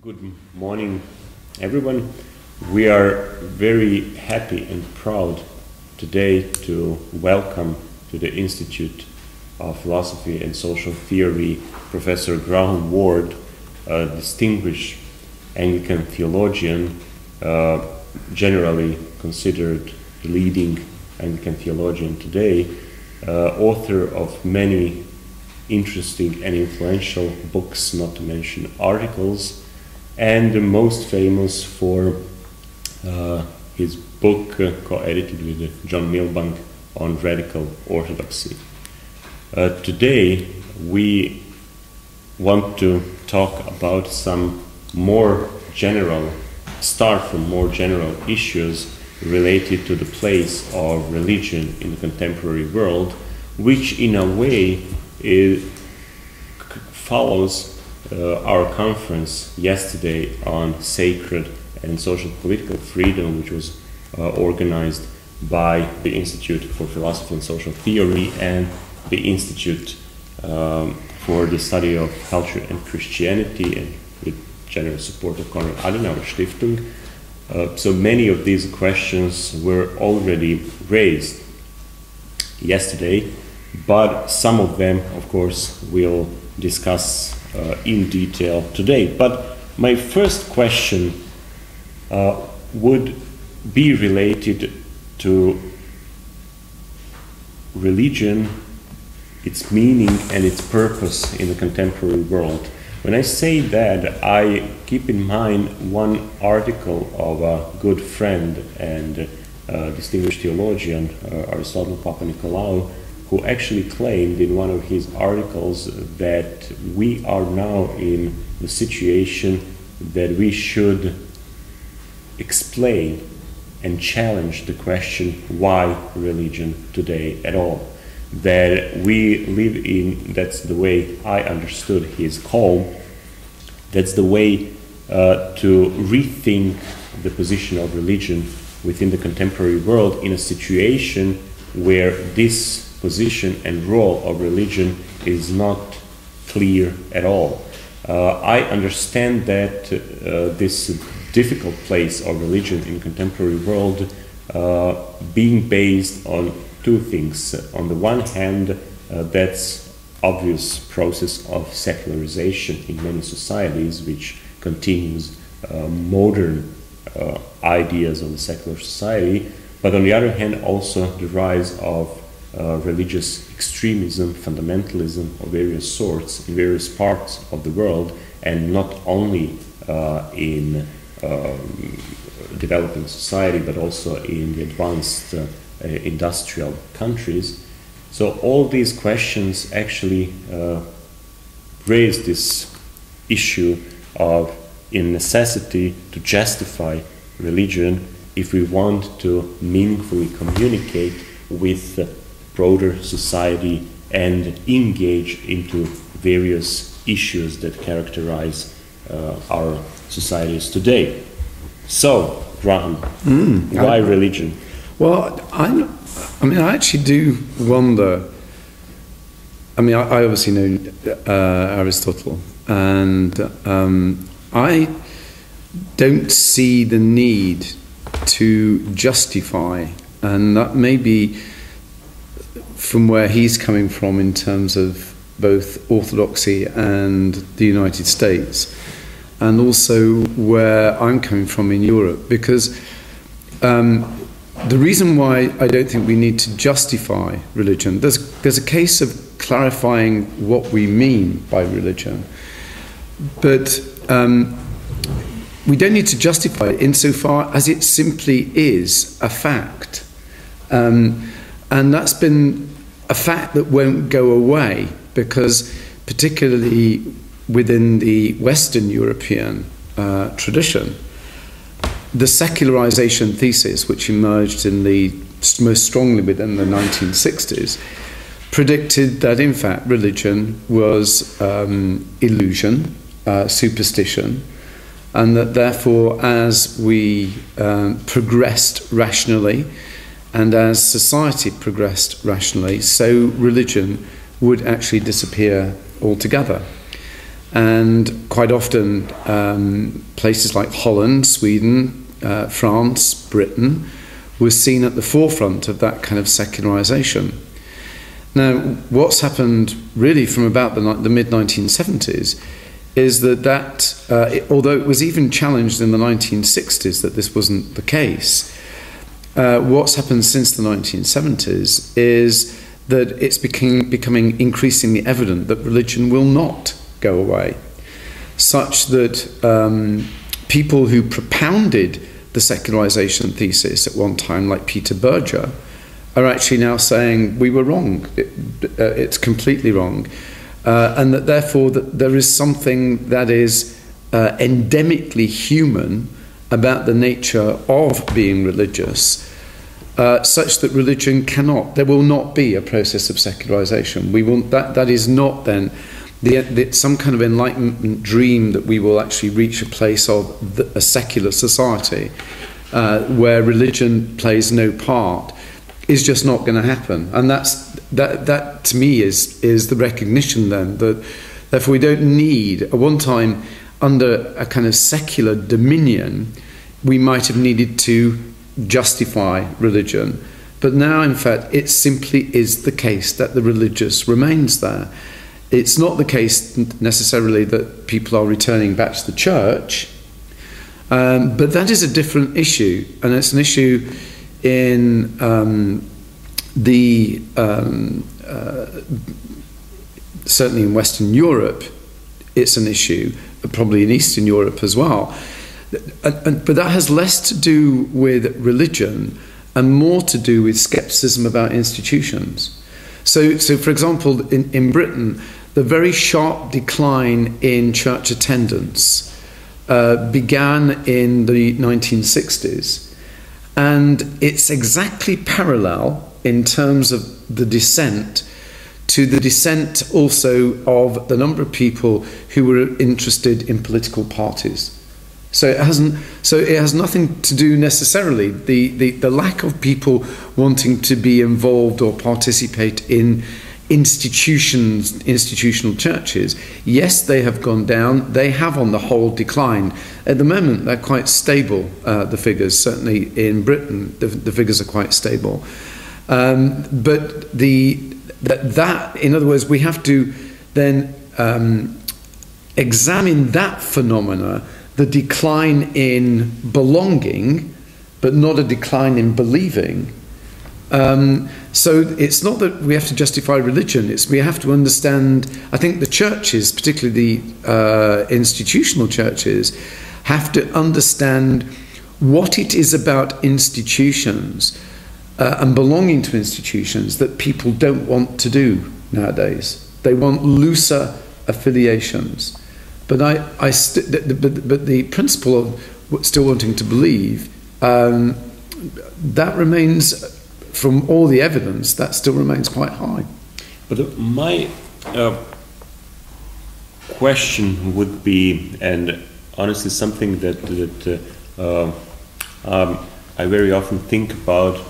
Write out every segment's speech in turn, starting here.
Good morning, everyone. We are very happy and proud today to welcome to the Institute of Philosophy and Social Theory Professor Graham Ward, a distinguished Anglican theologian, generally considered the leading Anglican theologian today, author of many interesting and influential books, not to mention articles, and the most famous for his book co-edited with John Milbank on radical orthodoxy. Today we want to talk about some more general, start from more general issues related to the place of religion in the contemporary world, which in a way follows our conference yesterday on sacred and social political freedom, which was organized by the Institute for Philosophy and Social Theory and the Institute for the Study of Culture and Christianity, and with generous support of Konrad Adenauer Stiftung. So many of these questions were already raised yesterday, but some of them, of course, we'll discuss in detail today. But my first question would be related to religion, its meaning and its purpose in the contemporary world. When I say that, I keep in mind one article of a good friend and distinguished theologian, Aristotle Papanikolaou, who actually claimed in one of his articles that we are now in the situation that we should explain and challenge the question, why religion today at all? That we live in, that's the way I understood his call, that's the way to rethink the position of religion within the contemporary world in a situation where this position and role of religion is not clear at all. I understand that this difficult place of religion in contemporary world being based on two things. On the one hand, that's obvious process of secularization in many societies, which continues modern ideas of the secular society, but on the other hand also the rise of religious extremism, fundamentalism of various sorts in various parts of the world, and not only in developing society but also in the advanced industrial countries. So all these questions actually raise this issue of in necessity to justify religion if we want to meaningfully communicate with broader society and engage into various issues that characterize our societies today. So, Graham, why religion? Well, I actually do wonder. I mean, I obviously know Aristotle, and I don't see the need to justify, and that may be from where he's coming from in terms of both orthodoxy and the United States, and also where I'm coming from in Europe, because the reason why I don't think we need to justify religion, there's a case of clarifying what we mean by religion, but we don't need to justify it insofar as it simply is a fact. And that's been a fact that won't go away, because particularly within the Western European tradition, the secularization thesis, which emerged in most strongly within the 1960s, predicted that in fact religion was illusion, superstition, and that therefore as we progressed rationally and as society progressed rationally, so religion would actually disappear altogether. And quite often, places like Holland, Sweden, France, Britain, were seen at the forefront of that kind of secularization. Now, what's happened really from about the mid-1970s is that although it was even challenged in the 1960s that this wasn't the case, what's happened since the 1970s is that it's becoming increasingly evident that religion will not go away, such that people who propounded the secularization thesis at one time, like Peter Berger, are actually now saying we were wrong, it's completely wrong, and that therefore that there is something that is endemically human about the nature of being religious, such that religion there will not be a process of secularization. That is not then some kind of enlightenment dream that we will actually reach a place of a secular society where religion plays no part, is just not going to happen. And that to me is the recognition then that therefore we don't need, at one time under a kind of secular dominion, we might have needed to justify religion, but now in fact it simply is the case that the religious remains there. It's not the case necessarily that people are returning back to the church, but that is a different issue, and it's an issue in certainly in Western Europe. It's an issue, probably in Eastern Europe as well. But that has less to do with religion and more to do with scepticism about institutions. So for example, in Britain, the very sharp decline in church attendance began in the 1960s. And it's exactly parallel in terms of the descent to the descent also of the number of people who were interested in political parties. So it has nothing to do necessarily, the lack of people wanting to be involved or participate in institutional churches. Yes, they have gone down. They have on the whole declined. At the moment they're quite stable, the figures, certainly in Britain the figures are quite stable. But that in other words, we have to then examine that phenomena, the decline in belonging, but not a decline in believing. So it's not that we have to justify religion, it's we have to understand, I think the churches, particularly the institutional churches, have to understand what it is about institutions and belonging to institutions that people don't want to do nowadays. They want looser affiliations. But but the principle of still wanting to believe, that remains, from all the evidence, that still remains quite high. But my question would be, and honestly something that I very often think about,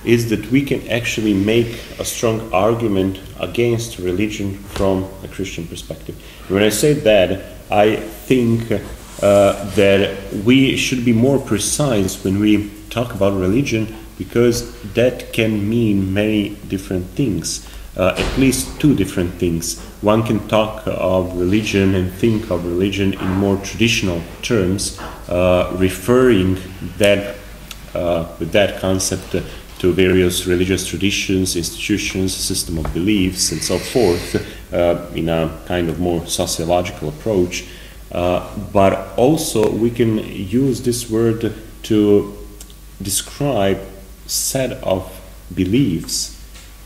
is that we can actually make a strong argument against religion from a Christian perspective. When I say that, I think that we should be more precise when we talk about religion, because that can mean many different things, at least two different things. One can talk of religion and think of religion in more traditional terms, referring that with that concept to various religious traditions, institutions, system of beliefs, and so forth, in a kind of more sociological approach. But also we can use this word to describe set of beliefs,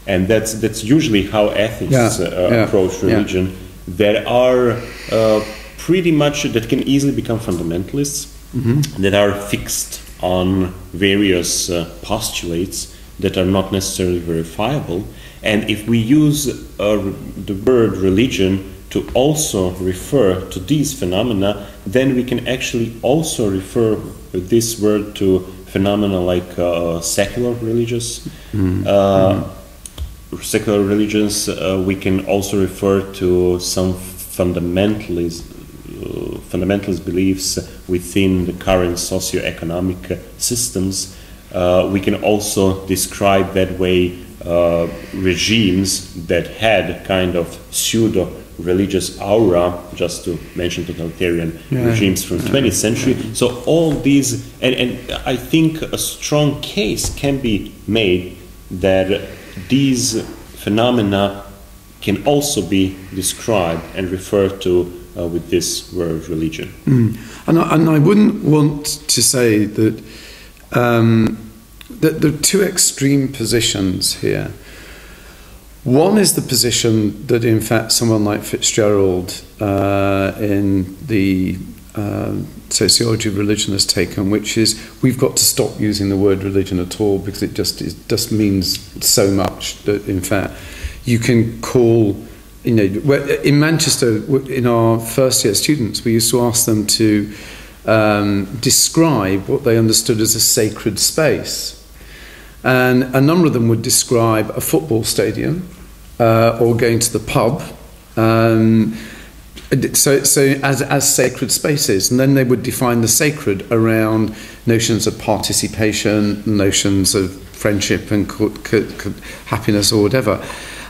and that's usually how atheists approach religion. That are pretty much, that can easily become fundamentalists, that are fixed on various postulates that are not necessarily verifiable. And if we use the word religion to also refer to these phenomena, then we can actually also refer with this word to phenomena like secular religious. Secular religions, we can also refer to some fundamentalist beliefs within the current socio-economic systems. We can also describe that way regimes that had kind of pseudo-religious aura, just to mention totalitarian regimes from the 20th century. So all these, and I think a strong case can be made that these phenomena can also be described and referred to with this word religion. And I wouldn't want to say that that there are two extreme positions here. One is the position that, in fact, someone like Fitzgerald in the sociology of religion has taken, which is we've got to stop using the word religion at all because it just means so much that, in fact, you can call, you know, in Manchester, in our first year students, we used to ask them to describe what they understood as a sacred space. And a number of them would describe a football stadium or going to the pub, so as sacred spaces. And then they would define the sacred around notions of participation, notions of friendship and happiness or whatever.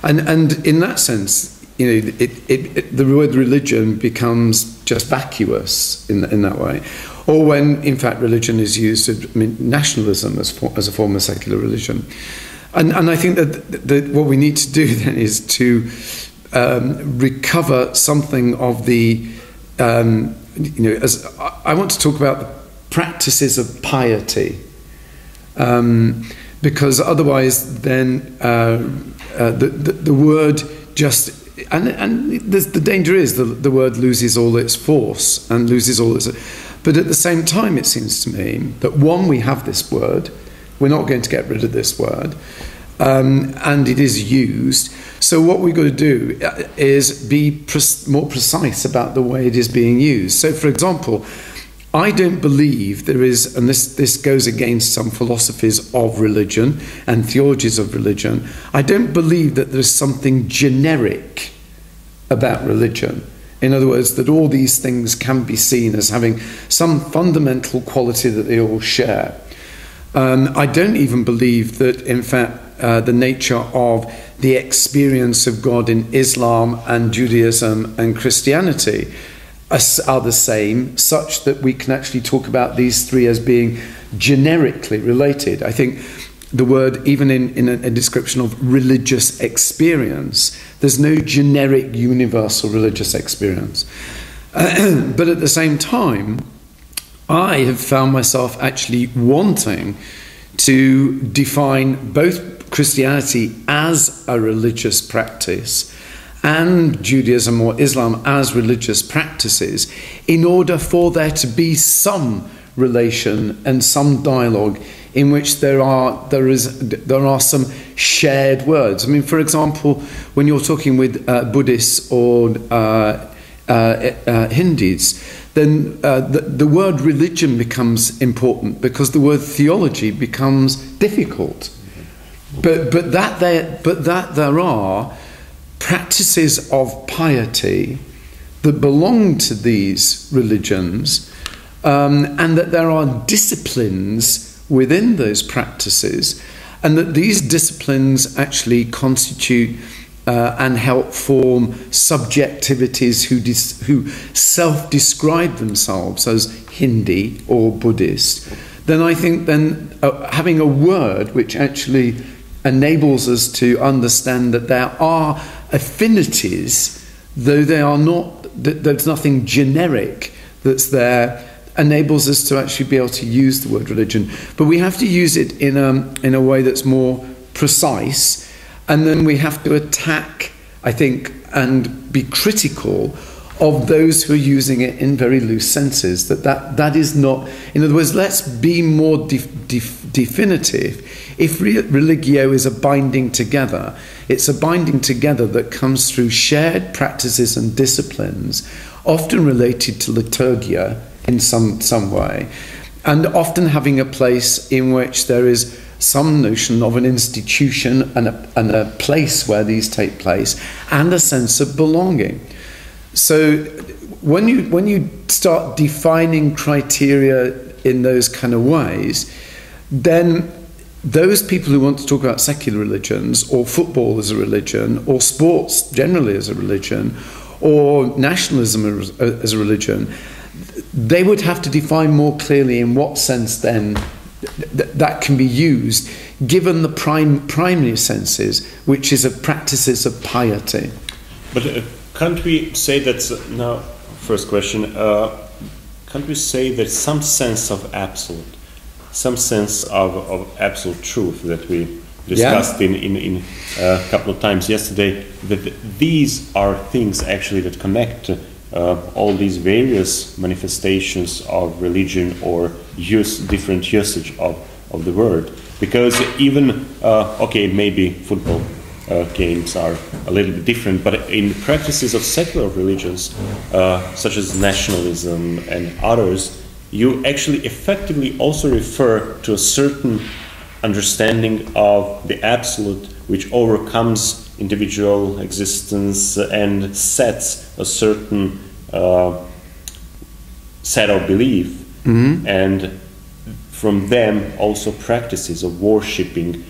And in that sense, you know, the word religion becomes just vacuous in that way. Or when, in fact, religion is used, I mean, nationalism as a form of secular religion. And I think that what we need to do then is to recover something of the, you know, as I want to talk about the practices of piety, because otherwise then the word just, and the danger is the word loses all its force and loses all its. But at the same time, it seems to me that one, we have this word, we're not going to get rid of this word, and it is used. So what we've got to do is be more precise about the way it is being used. So, for example, I don't believe there is, and this goes against some philosophies of religion and theologies of religion, I don't believe that there's something generic about religion. In other words, that all these things can be seen as having some fundamental quality that they all share. I don't even believe that, in fact, the nature of the experience of God in Islam and Judaism and Christianity are the same, such that we can actually talk about these three as being generically related. I think the word, even in a description of religious experience, there's no generic universal religious experience. But at the same time, I have found myself actually wanting to define both Christianity as a religious practice and Judaism or Islam as religious practices in order for there to be some relation and some dialogue in which there are some shared words. I mean, for example, when you're talking with Buddhists or Hindus, then the word religion becomes important because the word theology becomes difficult. But that there are practices of piety that belong to these religions, and that there are disciplines within those practices, and that these disciplines actually constitute and help form subjectivities who self-describe themselves as Hindi or Buddhist, then I think having a word which actually enables us to understand that there are affinities, though they are not, there's nothing generic that's there, enables us to actually be able to use the word religion. But we have to use it in a way that's more precise, and then we have to attack, I think, and be critical of those who are using it in very loose senses. That is not, in other words, let's be more definitive. If religio is a binding together, it's a binding together that comes through shared practices and disciplines, often related to liturgia in some way, and often having a place in which there is some notion of an institution and a place where these take place, and a sense of belonging. so when you start defining criteria in those kind of ways, then those people who want to talk about secular religions, or football as a religion, or sports generally as a religion, or nationalism as a religion, they would have to define more clearly in what sense then that can be used, given the primary senses, which is practices of piety. But can't we say that, now, first question, can't we say there's some sense of absolute, some sense of absolute truth that we discussed in a couple of times yesterday, that these are things actually that connect all these various manifestations of religion or different usage of the word? Because even, okay, maybe football games are a little bit different, but in practices of secular religions, such as nationalism and others, you actually effectively also refer to a certain understanding of the absolute, which overcomes individual existence and sets a certain set of belief, and from them also practices of worshipping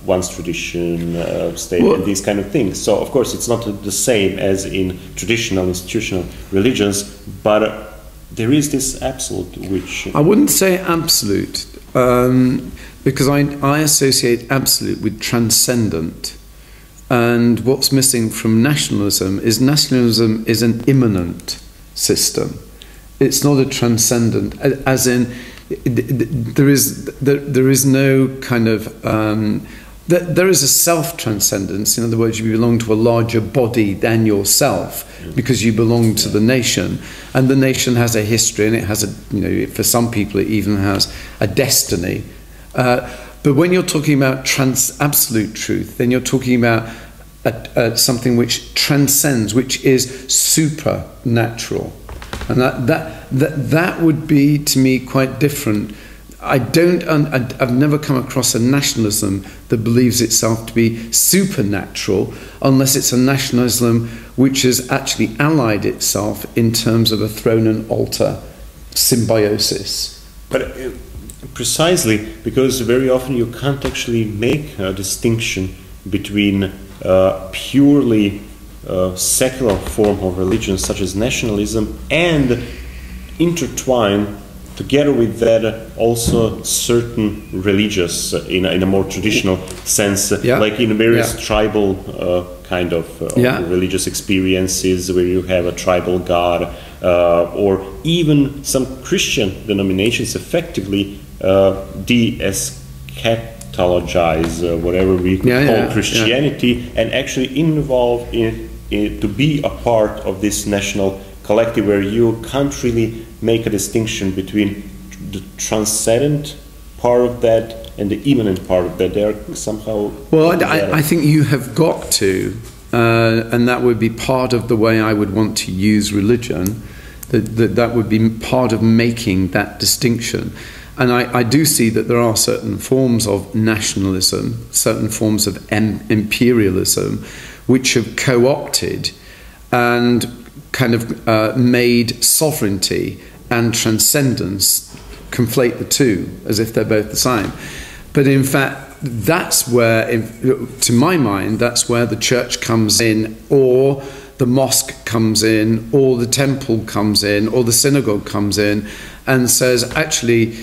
one's tradition, state, and these kind of things. So of course it's not the same as in traditional institutional religions, but there is this absolute which... I wouldn't say absolute, because I associate absolute with transcendent. And what's missing from nationalism is an immanent system. It's not a transcendent, as in there is no kind of... there is a self-transcendence. In other words, you belong to a larger body than yourself because you belong to the nation, and the nation has a history, and it has a, for some people it even has a destiny. But when you're talking about absolute truth, then you're talking about something which transcends, which is supernatural, and that would be to me quite different. I've never come across a nationalism that believes itself to be supernatural, unless it's a nationalism which has actually allied itself in terms of a throne and altar symbiosis. But precisely because very often you can't actually make a distinction between purely secular form of religion such as nationalism and intertwine together with that also certain religious, in a more traditional sense, like in various tribal kind of religious experiences where you have a tribal god, or even some Christian denominations effectively de-eschatologize whatever we could call Christianity, and actually involve in to be a part of this national collective where you can't really make a distinction between the transcendent part of that and the immanent part of that. They are somehow... Well, I think you have got to, and that would be part of the way I would want to use religion, that would be part of making that distinction. And I do see that there are certain forms of nationalism, certain forms of imperialism, which have co-opted and kind of made sovereignty and transcendence conflate the two as if they're both the same. But in fact, that's where, to my mind, that's where the church comes in, or the mosque comes in, or the temple comes in, or the synagogue comes in and says, actually,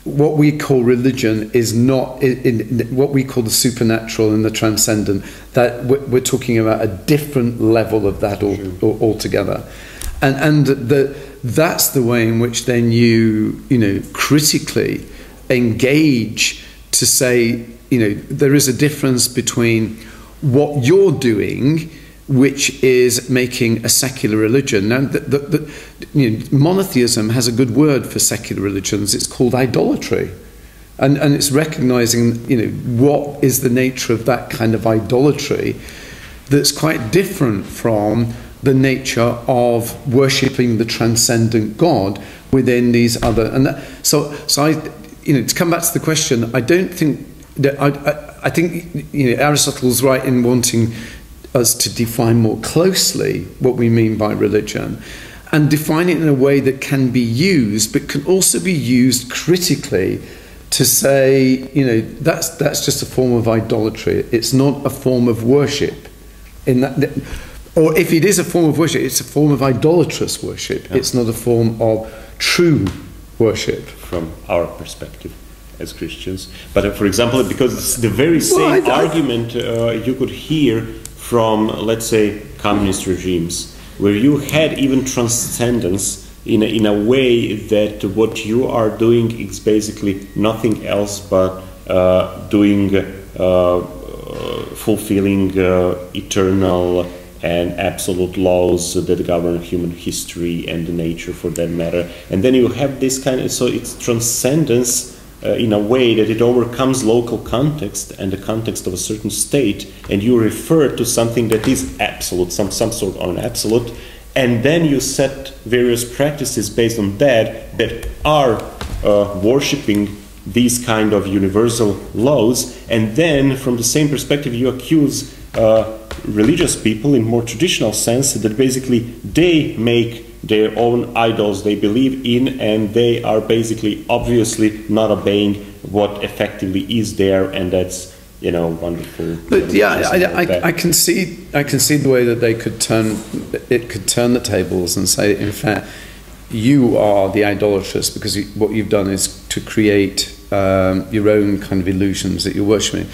what we call religion is not in what we call the supernatural and the transcendent. That we're talking about a different level of that altogether, and that's the way in which then you critically engage to say, there is a difference between what you're doing, which is making a secular religion. Now, monotheism has a good word for secular religions. It's called idolatry. And it's recognizing, what is the nature of that kind of idolatry that's quite different from the nature of worshipping the transcendent God within these other... And so I, to come back to the question, I don't think... I think Aristotle's right in wanting us to define more closely what we mean by religion, and define it in a way that can be used, but can also be used critically to say, you know, that's just a form of idolatry. It's not a form of worship. Or if it is a form of worship, it's a form of idolatrous worship. Yeah. It's not a form of true worship. From our perspective as Christians. But for example, because it's the very same argument you could hear from, let's say, communist regimes, where you had even transcendence in a way that what you are doing is basically nothing else but fulfilling eternal and absolute laws that govern human history and nature, for that matter. And then you have this kind of, so it's transcendence in a way that it overcomes local context and the context of a certain state, and you refer to something that is absolute, some sort of an absolute, and then you set various practices based on that are worshipping these kind of universal laws, and then from the same perspective you accuse religious people in more traditional sense that basically they make their own idols they believe in, and they are basically obviously not obeying what effectively is there, and that's, you know, wonderful. But yeah, I can see the way that they could turn the tables and say, in fact, you are the idolatrous because what you've done is to create your own kind of illusions that you're worshipping.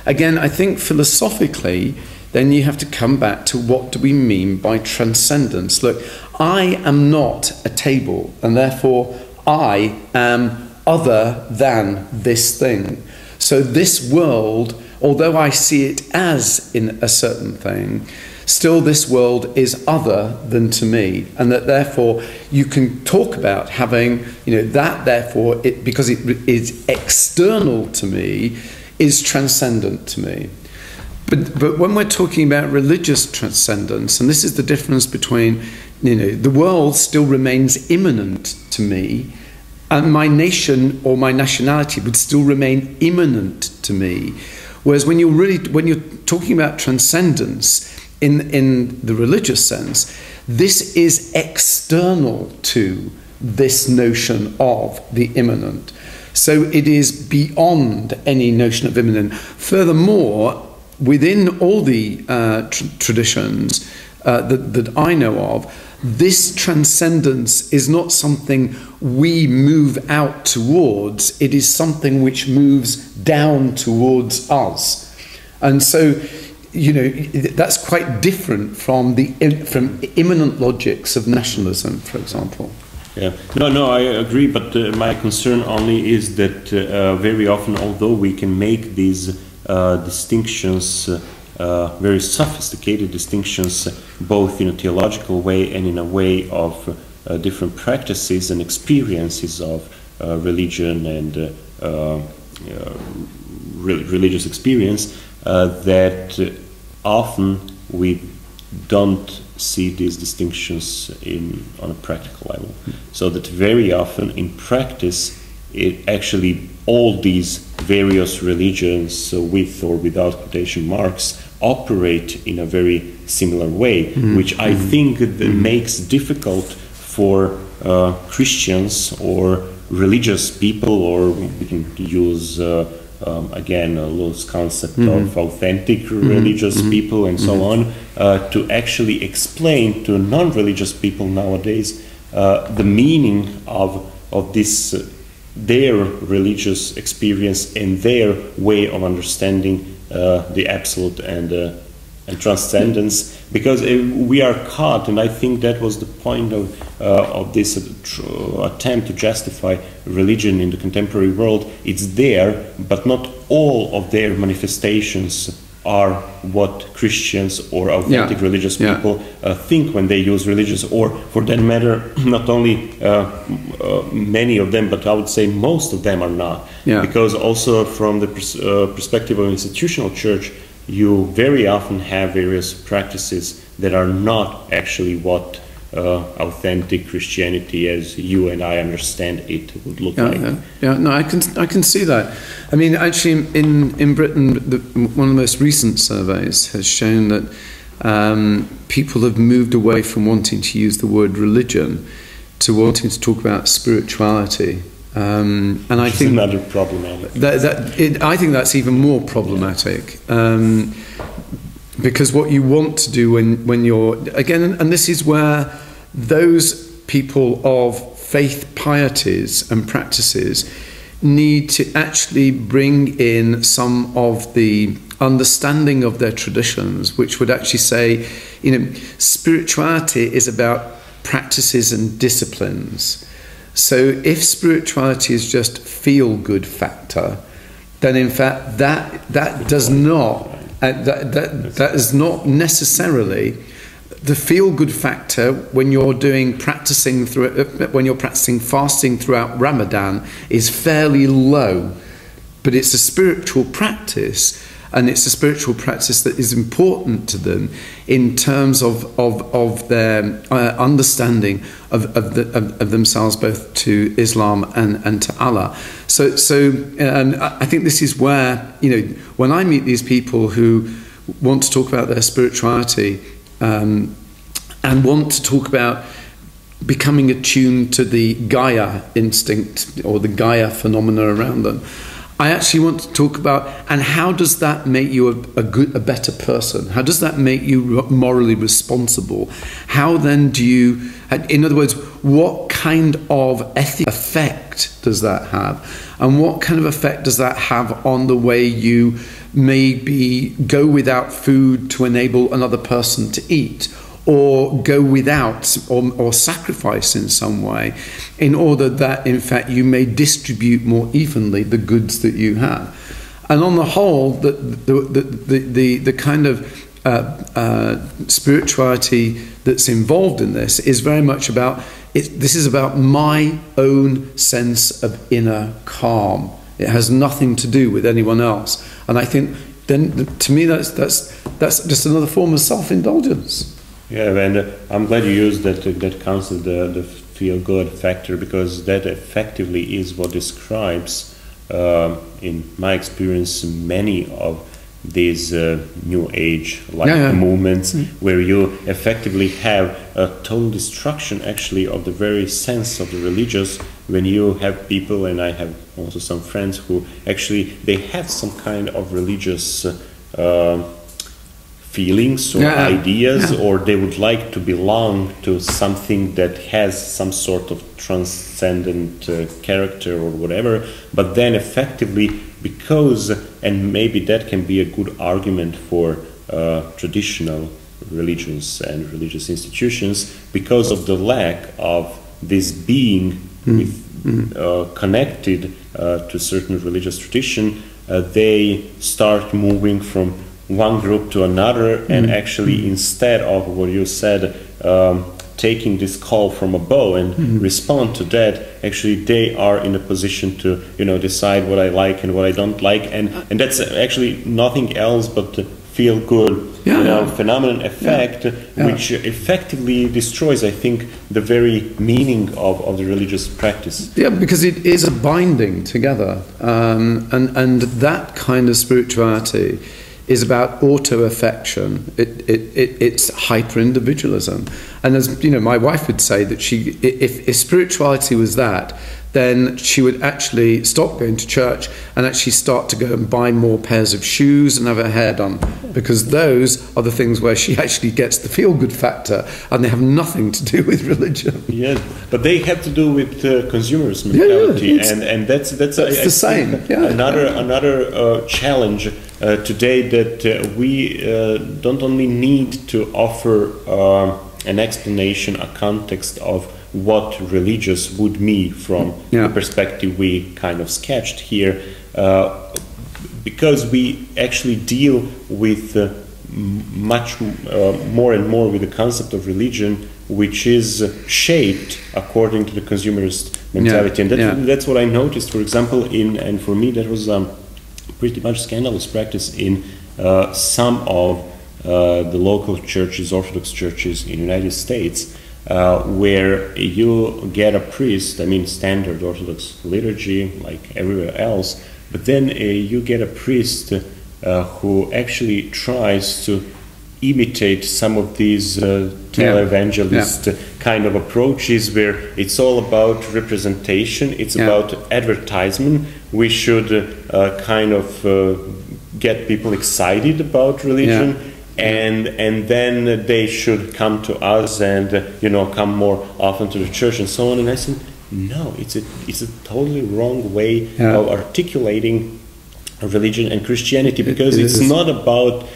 Again, I think philosophically, then you have to come back to what do we mean by transcendence. Look, I am not a table, and therefore I am other than this thing. So this world, although I see it as in a certain thing, still this world is other than to me, and that therefore you can talk about having, you know, that therefore, because it is external to me, is transcendent to me. But when we're talking about religious transcendence, and this is the difference between, you know, the world still remains immanent to me, and my nation or my nationality would still remain immanent to me. Whereas when you're talking about transcendence in the religious sense, this is external to this notion of the immanent. So it is beyond any notion of immanent. Furthermore, within all the traditions that I know of, this transcendence is not something we move out towards, it is something which moves down towards us. And so, you know, that's quite different from immanent logics of nationalism, for example. Yeah, no, I agree, but my concern only is that very often, although we can make these distinctions, very sophisticated distinctions, both in a theological way and in a way of different practices and experiences of religion and religious experience, that often we don't see these distinctions on a practical level. So that very often in practice, it actually all these various religions, with or without quotation marks, operate in a very similar way, which I think that makes difficult for Christians or religious people, or we can use again a loose concept of authentic religious people and so on, to actually explain to non-religious people nowadays the meaning of this their religious experience and their way of understanding the absolute and transcendence, because we are caught, and I think that was the point of this attempt to justify religion in the contemporary world. It's there, but not all of their manifestations are what Christians or authentic religious people think when they use religious, or for that matter, not only many of them, but I would say most of them are not. Because also from the perspective of institutional church, you very often have various practices that are not actually what authentic Christianity, as you and I understand it, would look like. No, I can see that. I mean, actually, in Britain, one of the most recent surveys has shown that people have moved away from wanting to use the word religion to wanting to talk about spirituality. And I think another problematic. I think that's even more problematic, because what you want to do when you're, again, and this is where those people of faith pieties and practices need to actually bring in some of the understanding of their traditions, which would actually say, spirituality is about practices and disciplines. So if spirituality is just feel-good factor, then in fact that does not that is not necessarily the feel-good factor when you're practicing fasting throughout Ramadan is fairly low, but it's a spiritual practice. And it's a spiritual practice that is important to them in terms of their understanding of themselves, both to Islam and to Allah. So I think this is where, when I meet these people who want to talk about their spirituality and want to talk about becoming attuned to the Gaia instinct or the Gaia phenomena around them, I actually want to talk about, and how does that make you a better person? How does that make you morally responsible? How then do you, in other words, what kind of ethical effect does that have? And what kind of effect does that have on the way you maybe go without food to enable another person to eat? Or go without or sacrifice in some way in order that, in fact, you may distribute more evenly the goods that you have. And on the whole, the kind of spirituality that's involved in this is very much about, this is about my own sense of inner calm. It has nothing to do with anyone else. And I think, then, to me, that's just another form of self-indulgence. Yeah, and I'm glad you used that concept, the feel-good factor, because that effectively is what describes, in my experience, many of these New Age movements, where you effectively have a total destruction, actually, of the very sense of the religious. When you have people, and I have also some friends who actually they have some kind of religious feelings or ideas, or they would like to belong to something that has some sort of transcendent character or whatever, but then effectively, because, and maybe that can be a good argument for traditional religions and religious institutions, because of the lack of this being connected to certain religious tradition, they start moving from one group to another, and actually, instead of what you said, taking this call from above and respond to that, actually they are in a position to decide what I like and what I don't like, and that's actually nothing else but the feel good phenomenon effect, which effectively destroys, I think, the very meaning of the religious practice. Yeah, because it is a binding together, and that kind of spirituality is about auto-affection. It's hyper-individualism. And as my wife would say, that if spirituality was that, then she would actually stop going to church and actually start to go and buy more pairs of shoes and have her hair done, because those are the things where she actually gets the feel-good factor, and they have nothing to do with religion. Yeah, but they have to do with consumers' mentality, and that's the same. Another challenge today, that we don't only need to offer an explanation, a context of what religious would mean from the perspective we kind of sketched here, because we actually deal with much more and more with the concept of religion, which is shaped according to the consumerist mentality. And that's what I noticed, for example, and for me that was pretty much scandalous practice in some of the local churches, Orthodox churches in the United States, where you get a priest, standard Orthodox liturgy like everywhere else, but then you get a priest who actually tries to imitate some of these tele-evangelist kind of approaches where it's all about representation, it's about advertisement. We should kind of get people excited about religion, and then they should come to us and come more often to the church and so on. And I said, no, it's a totally wrong way of articulating religion and Christianity, because it's not about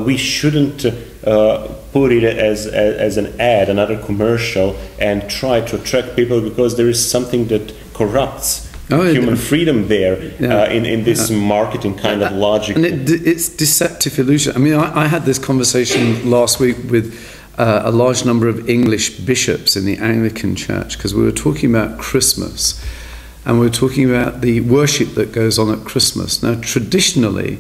we shouldn't put it as an ad, another commercial, and try to attract people, because there is something that corrupts human freedom there in this marketing kind of logic. And it's deceptive illusion. I mean, I had this conversation last week with a large number of English bishops in the Anglican Church, because we were talking about Christmas. And we're talking about the worship that goes on at Christmas. Now, traditionally,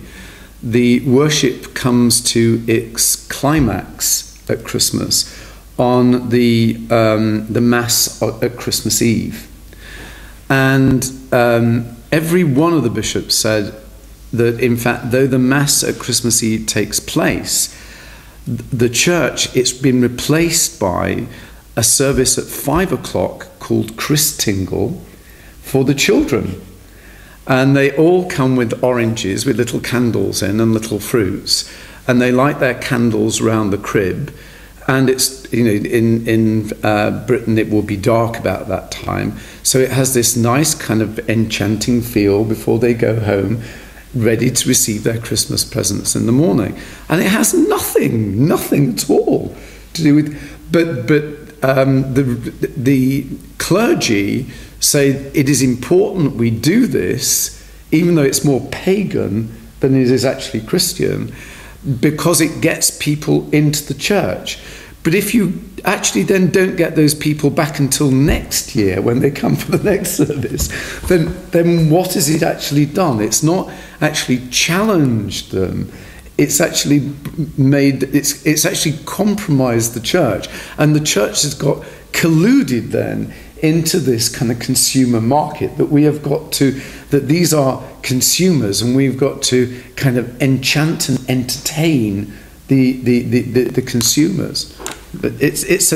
the worship comes to its climax at Christmas on the Mass at Christmas Eve. And every one of the bishops said that, in fact, though the Mass at Christmas Eve takes place, the church, it's been replaced by a service at 5 o'clock called Christingle, for the children. And they all come with oranges with little candles in and little fruits, and they light their candles round the crib. And it's, in Britain it will be dark about that time, so it has this nice kind of enchanting feel before they go home, ready to receive their Christmas presents in the morning. And it has nothing at all to do with, but the clergy say it is important we do this, even though it's more pagan than it is actually Christian, because it gets people into the church. But if you actually then don't get those people back until next year when they come for the next service, then what has it actually done? It's not actually challenged them. It's actually it's actually compromised the church, and the church has got colluded then into this kind of consumer market, that we have got to, that these are consumers, and we've got to kind of enchant and entertain the consumers. But it's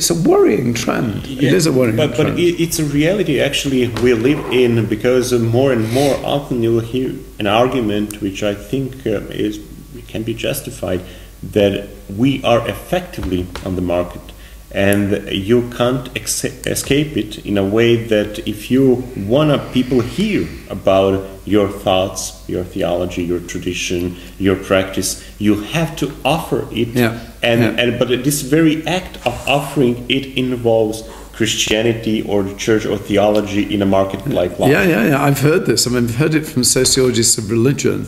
a worrying trend. It is a worrying trend. But it's a reality actually we live in, because more and more often you'll hear an argument which I think can be justified, that we are effectively on the market. And you can't escape it, in a way that if you want people hear about your thoughts, your theology, your tradition, your practice, you have to offer it. But this very act of offering it involves Christianity or the church or theology in a market-like life. Yeah. I've heard this. I've heard it from sociologists of religion,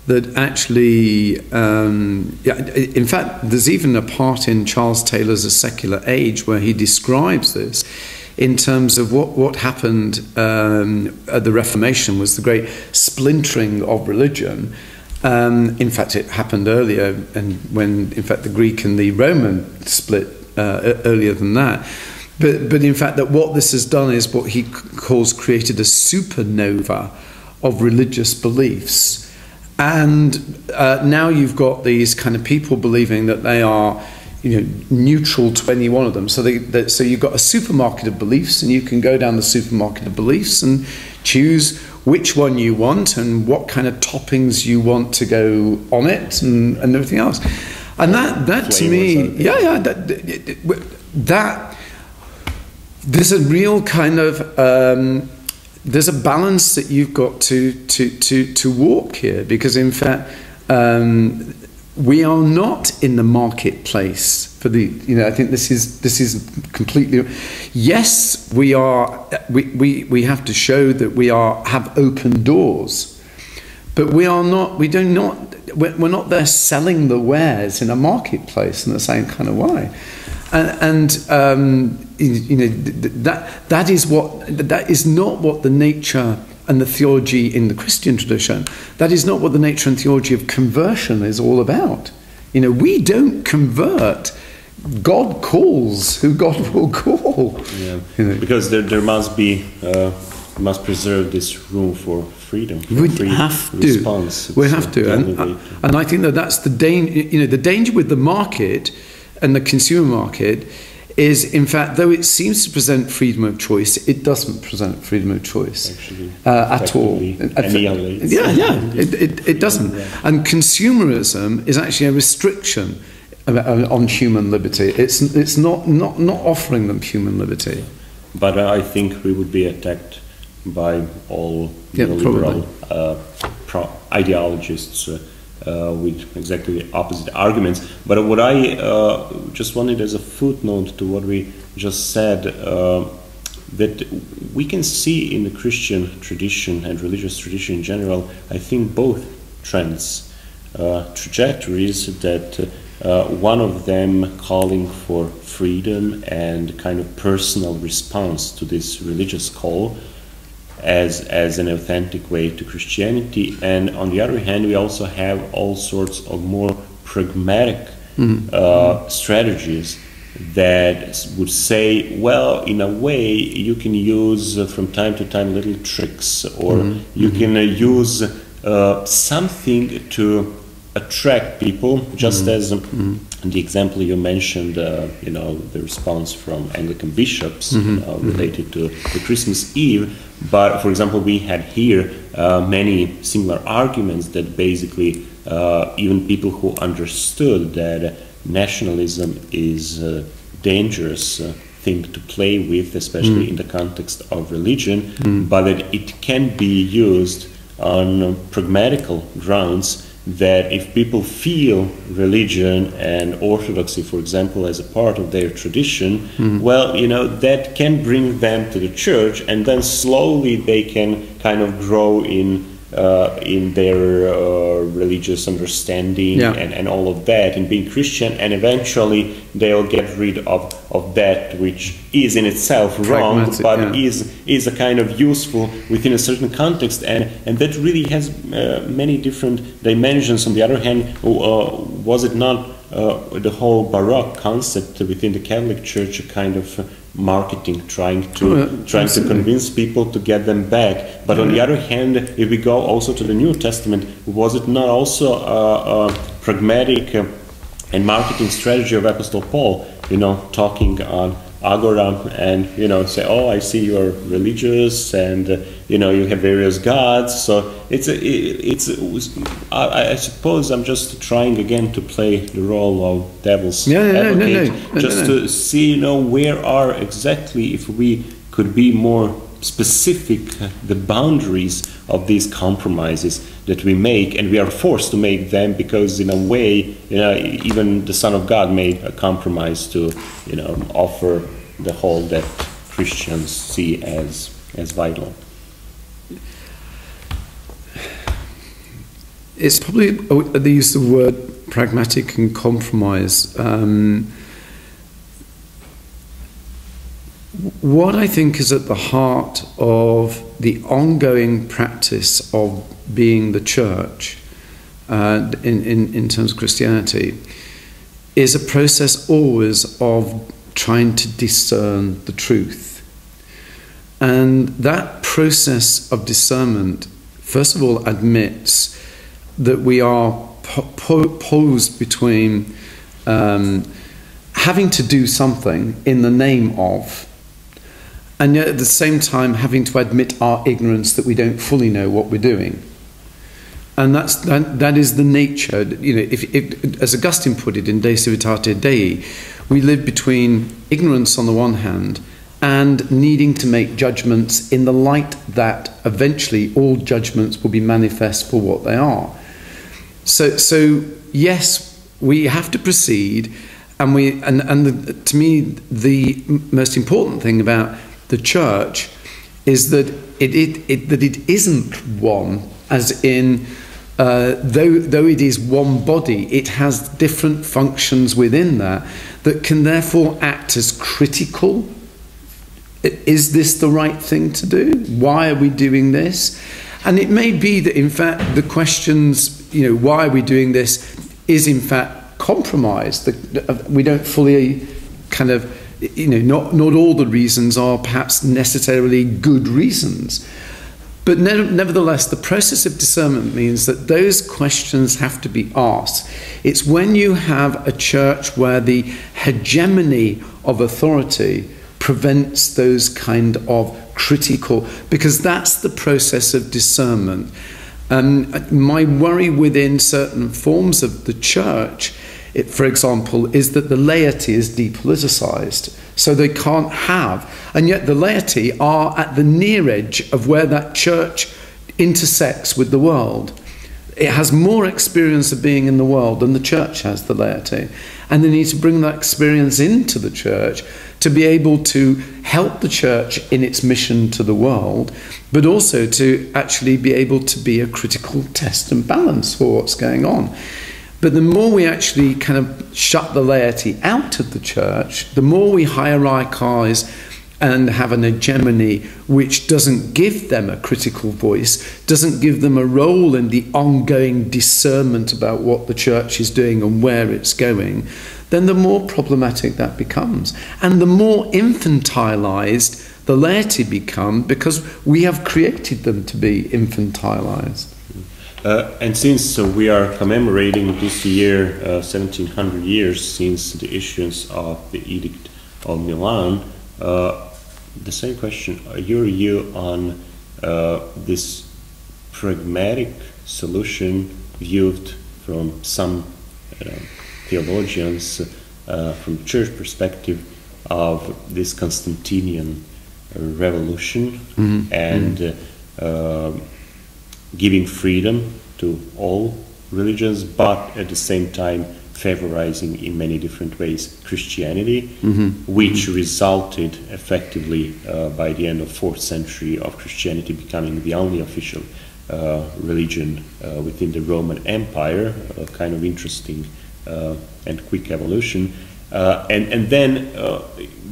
that actually, in fact, there's even a part in Charles Taylor's A Secular Age where he describes this in terms of what happened at the Reformation was the great splintering of religion. In fact, it happened earlier, and when, in fact, the Greek and the Roman split earlier than that. But in fact, that what this has done is what he calls created a supernova of religious beliefs. And now you've got these kind of people believing that they are, neutral to any one of them. So so you've got a supermarket of beliefs, and you can go down the supermarket of beliefs and choose which one you want and what kind of toppings you want to go on it, and everything else. And that to me, that there's a real kind of there's a balance that you've got to walk here, because in fact we are not in the marketplace for the, I think this is completely, yes, we are, we have to show that we have open doors, but we're not there selling the wares in a marketplace in the same kind of way. That is not what the nature and the theology in the Christian tradition, that is not what the nature and theology of conversion is all about. We don't convert. God calls who God will call. Because there must be must preserve this room for freedom. We free have to. response. We It's, have to, and I think that that's the danger. You know, the danger with the market and the consumer market is, in fact, though it seems to present freedom of choice, it doesn't present freedom of choice at all. It doesn't. And consumerism is actually a restriction on human liberty. It's not offering them human liberty. But I think we would be attacked by all neoliberal ideologists with exactly the opposite arguments. But what I just wanted as a footnote to what we just said, that we can see in the Christian tradition and religious tradition in general, I think both trends, trajectories, that one of them calling for freedom and kind of personal response to this religious call as an authentic way to Christianity, and on the other hand we also have all sorts of more pragmatic strategies that would say, well, in a way you can use from time to time little tricks, or you can use something to attract people, just as the example you mentioned, the response from Anglican bishops related to the Christmas Eve. But for example, we had here many similar arguments that basically even people who understood that nationalism is a dangerous thing to play with, especially in the context of religion, but that it can be used on pragmatical grounds, that if people feel religion and orthodoxy, for example, as a part of their tradition, well, that can bring them to the church, and then slowly they can kind of grow in their religious understanding and all of that, and being Christian, and eventually they'll get rid of that which is in itself wrong, but is a kind of useful within a certain context, and that really has many different dimensions. On the other hand, was it not the whole Baroque concept within the Catholic Church a kind of marketing, trying to convince people to get them back? But on the other hand, if we go also to the New Testament, was it not also a pragmatic and marketing strategy of Apostle Paul, talking on Agora and say, oh, I see you're religious, and you have various gods. So I suppose I'm just trying again to play the role of devil's advocate, to see where are exactly, if we could be more specific, the boundaries of these compromises that we make, and we are forced to make them because in a way, even the Son of God made a compromise to, offer the whole that Christians see as vital. It's probably, they use the word pragmatic and compromise. What I think is at the heart of the ongoing practice of being the church in terms of Christianity is a process always of trying to discern the truth. And that process of discernment, first of all, admits that we are posed between having to do something in the name of, and yet at the same time having to admit our ignorance that we don't fully know what we're doing. And that is the nature. If as Augustine put it in De Civitate Dei, we live between ignorance on the one hand and needing to make judgments in the light that eventually all judgments will be manifest for what they are. So yes, we have to proceed, and to me the most important thing about the church is that it isn't one, as in though it is one body, it has different functions within that can therefore act as critical. Is this the right thing to do? Why are we doing this? And it may be that in fact the questions, why are we doing this, is in fact compromised. We don't fully kind of not all the reasons are perhaps necessarily good reasons. But nevertheless, the process of discernment means that those questions have to be asked. It's when you have a church where the hegemony of authority prevents those kind of critical, because that's the process of discernment. My worry within certain forms of the church, for example, is that the laity is depoliticized. So they can't have, and yet the laity are at the near edge of where that church intersects with the world. It has more experience of being in the world than the church has, the laity. And they need to bring that experience into the church to be able to help the church in its mission to the world, but also to actually be able to be a critical test and balance for what's going on. But the more we actually kind of shut the laity out of the church, the more we hierarchize and have an hegemony which doesn't give them a critical voice, doesn't give them a role in the ongoing discernment about what the church is doing and where it's going, then the more problematic that becomes. And the more infantilized the laity become, because we have created them to be infantilized. And since we are commemorating this year 1700 years since the issuance of the Edict of Milan, the same question, your view on this pragmatic solution viewed from some theologians from church perspective of this Constantinian revolution and giving freedom to all religions, but at the same time favorizing in many different ways Christianity, which resulted effectively by the end of 4th century of Christianity becoming the only official religion within the Roman Empire, a kind of interesting and quick evolution. And then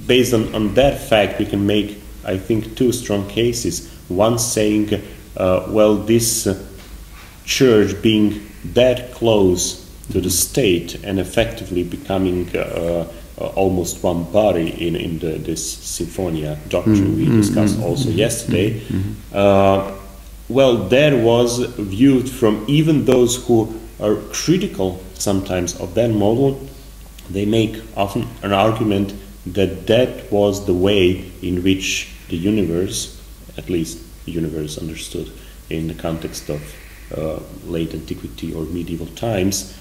based on that fact, we can make, I think, two strong cases. One saying, well, this church being that close to the state and effectively becoming almost one body in this Sinfonia doctrine we discussed also yesterday, well, that was viewed from even those who are critical sometimes of that model. They make often an argument that that was the way in which the universe, at least the universe understood in the context of late antiquity or medieval times,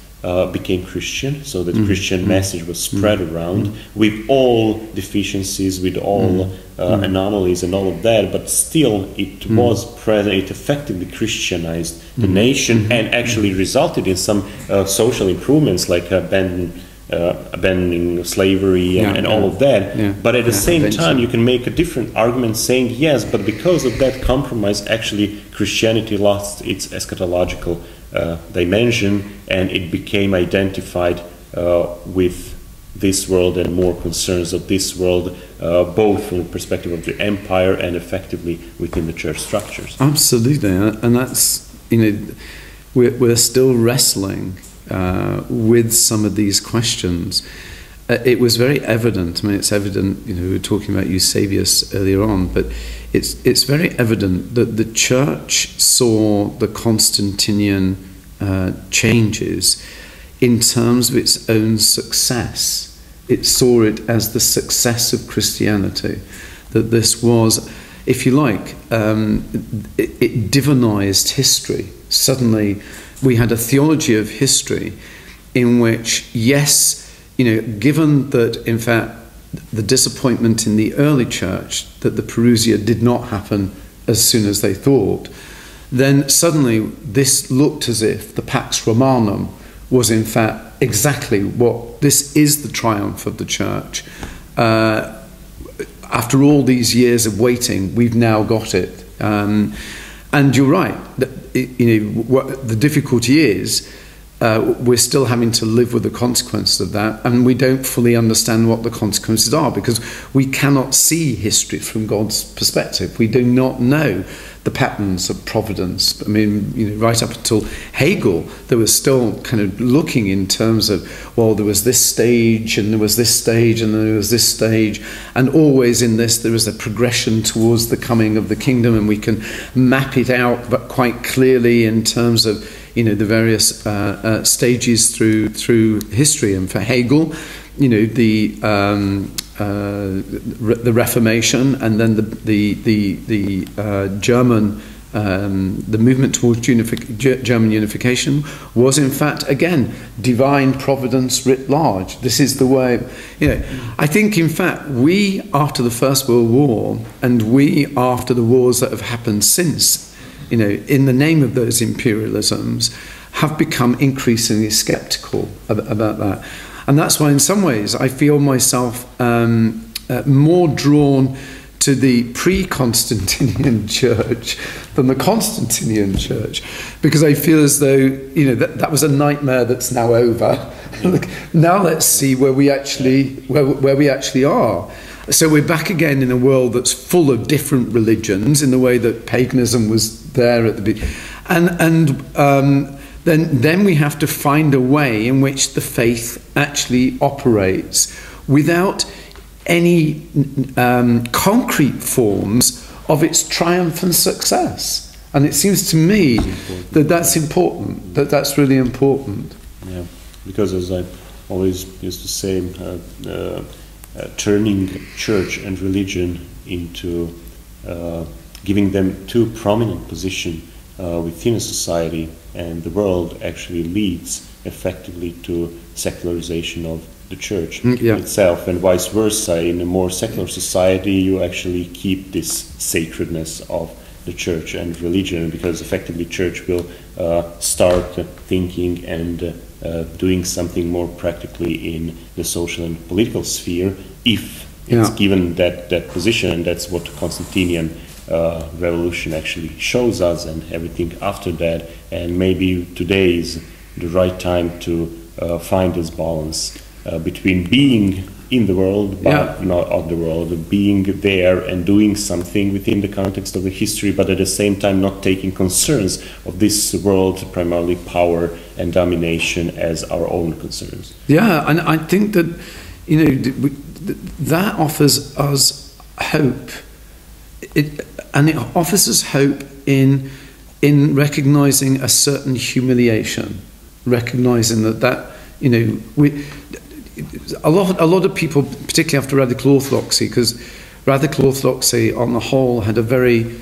became Christian, so that the Christian message was spread around with all deficiencies, with all anomalies and all of that, but still it was present, it effectively Christianized the nation and actually resulted in some social improvements like abandoning slavery and all of that. But at the same time, you can make a different argument saying, yes, but because of that compromise, actually Christianity lost its eschatological dimension and it became identified with this world and more concerns of this world, both from the perspective of the empire and effectively within the church structures. Absolutely, and that's, we're still wrestling with some of these questions. It was very evident. I mean, it's evident. We were talking about Eusebius earlier on, but it's very evident that the church saw the Constantinian changes in terms of its own success. It saw it as the success of Christianity. That this was, if you like, it divinized history. Suddenly, we had a theology of history in which, yes, given that, in fact, the disappointment in the early church that the Parousia did not happen as soon as they thought, then suddenly this looked as if the Pax Romanum was, in fact, exactly what this is, the triumph of the church. After all these years of waiting, we've now got it. And you're right. What the difficulty is we're still having to live with the consequences of that, and we don't fully understand what the consequences are because we cannot see history from God's perspective. We do not know the patterns of providence. I mean, right up until Hegel, there was still kind of looking in terms of, well, there was this stage, and there was this stage, and there was this stage, and always in this there is a progression towards the coming of the kingdom, and we can map it out, but quite clearly in terms of the various stages through history. And for Hegel, the Reformation, and then the German, the movement towards German unification was in fact again divine providence writ large. This is the way. I think in fact we after the First World War, and we after the wars that have happened since, in the name of those imperialisms, have become increasingly sceptical about that. And that's why in some ways I feel myself more drawn to the pre-Constantinian church than the Constantinian church, because I feel as though that was a nightmare that's now over. Now let's see where we actually are. So we're back again in a world that's full of different religions, in the way that paganism was there at the beginning, and then we have to find a way in which the faith actually operates without any concrete forms of its triumph and success. And it seems to me that that's important, that's really important. Yeah, because as I always used to say, turning church and religion into giving them too prominent position within a society and the world actually leads effectively to secularization of the church itself, and vice versa. In a more secular society, you actually keep this sacredness of the church and religion, because effectively church will start thinking and doing something more practically in the social and political sphere if it's given that position. And that's what the Constantinian revolution actually shows us, and everything after that. And maybe today is the right time to find this balance between being in the world but not of the world, being there and doing something within the context of the history, but at the same time not taking concerns of this world, primarily power and domination, as our own concerns. Yeah, and I think that that offers us hope. It offers us hope in recognizing a certain humiliation, recognizing that a lot of people, particularly after radical orthodoxy, because radical orthodoxy on the whole had a very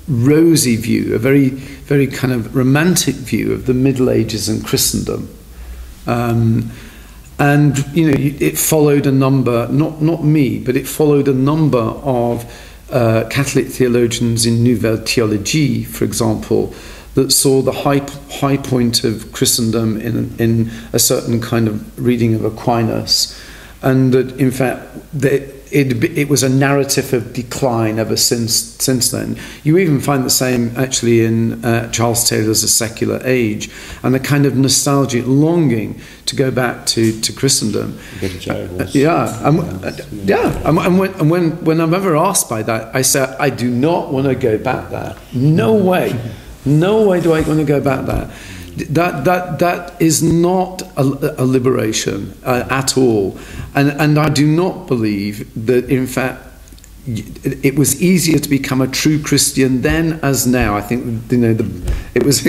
rosy view, a very, very kind of romantic view of the Middle Ages and Christendom. And it followed a number, not me, but it followed a number of Catholic theologians in Nouvelle Théologie, for example, that saw the high point of Christendom in a certain kind of reading of Aquinas, and that in fact it was a narrative of decline ever since then. You even find the same actually in Charles Taylor's A Secular Age, and a kind of nostalgic longing to go back to Christendom. And when I'm ever asked by that, I say I do not want to go back there. No way. No way do I want to go back there. That is not a liberation at all, and I do not believe that in fact it was easier to become a true Christian then as now. I think it was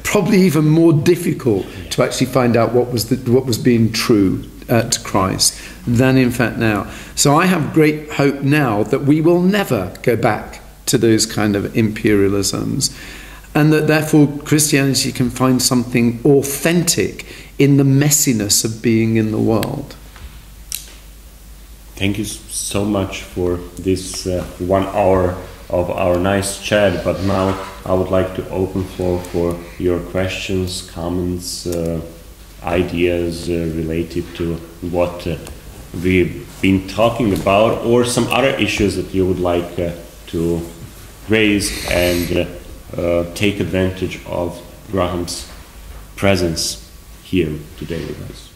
probably even more difficult to actually find out what was being true to Christ than in fact now. So I have great hope now that we will never go back to those kind of imperialisms, and that therefore Christianity can find something authentic in the messiness of being in the world. Thank you so much for this 1 hour of our nice chat, but now I would like to open floor for your questions, comments, ideas related to what we've been talking about, or some other issues that you would like to raise. And take advantage of Graham's presence here today with us.